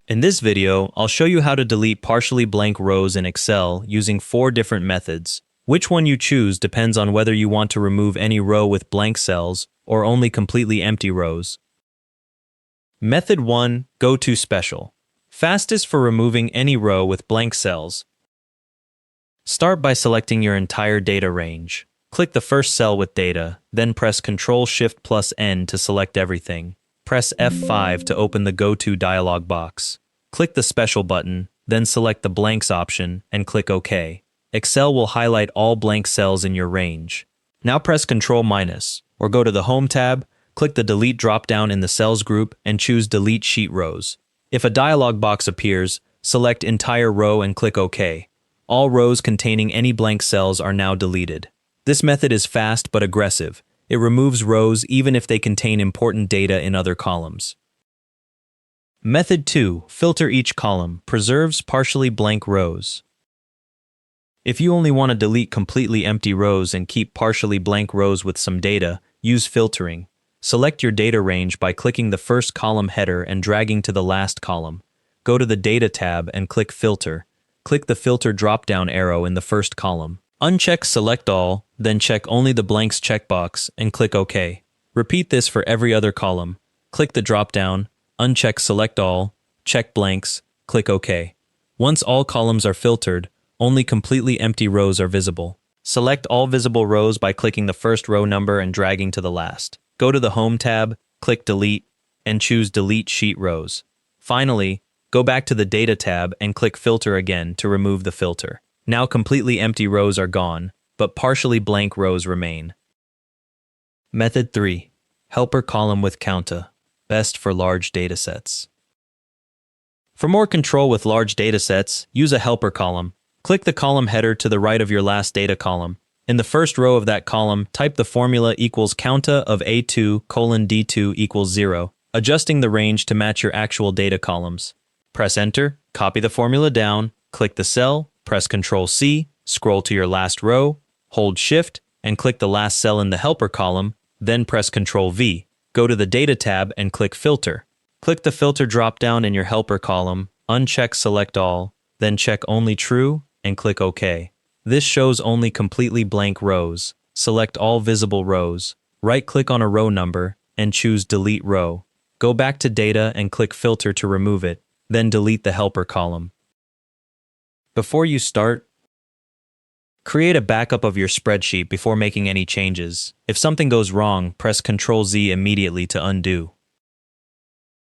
In this video, I'll show you how to delete partially blank rows in Excel using 4 different methods. Which one you choose depends on whether you want to remove any row with blank cells or only completely empty rows. Method 1. Go to Special. Fastest for removing any row with blank cells. Start by selecting your entire data range. Click the first cell with data, then press Ctrl-Shift+N to select everything. Press F5 to open the Go To dialog box. Click the Special button, then select the Blanks option and click OK. Excel will highlight all blank cells in your range. Now press Ctrl- or go to the Home tab, click the Delete drop-down in the Cells group and choose Delete Sheet Rows. If a dialog box appears, select Entire Row and click OK. All rows containing any blank cells are now deleted. This method is fast but aggressive. It removes rows even if they contain important data in other columns. Method 2. Filter each column. Preserves partially blank rows. If you only want to delete completely empty rows and keep partially blank rows with some data, use filtering. Select your data range by clicking the first column header and dragging to the last column. Go to the Data tab and click Filter. Click the Filter drop-down arrow in the first column. Uncheck Select All, then check only the blanks checkbox and click OK. Repeat this for every other column. Click the drop-down, uncheck Select All, check blanks, click OK. Once all columns are filtered, only completely empty rows are visible. Select all visible rows by clicking the first row number and dragging to the last. Go to the Home tab, click Delete, and choose Delete Sheet Rows. Finally, go back to the Data tab and click Filter again to remove the filter. Now completely empty rows are gone, but partially blank rows remain. Method 3. Helper column with counter. Best for large datasets. For more control with large datasets, use a helper column. Click the column header to the right of your last data column. In the first row of that column, type the formula equals counta of A2:D2 equals 0, adjusting the range to match your actual data columns. Press Enter, copy the formula down, click the cell, press Ctrl-C, scroll to your last row, hold Shift, and click the last cell in the helper column, then press Ctrl-V. Go to the Data tab and click Filter. Click the Filter drop-down in your helper column, uncheck Select All, then check Only True, and click OK. This shows only completely blank rows. Select all visible rows. Right-click on a row number, and choose Delete Row. Go back to Data and click Filter to remove it, then delete the helper column. Before you start, create a backup of your spreadsheet before making any changes. If something goes wrong, press Ctrl-Z immediately to undo.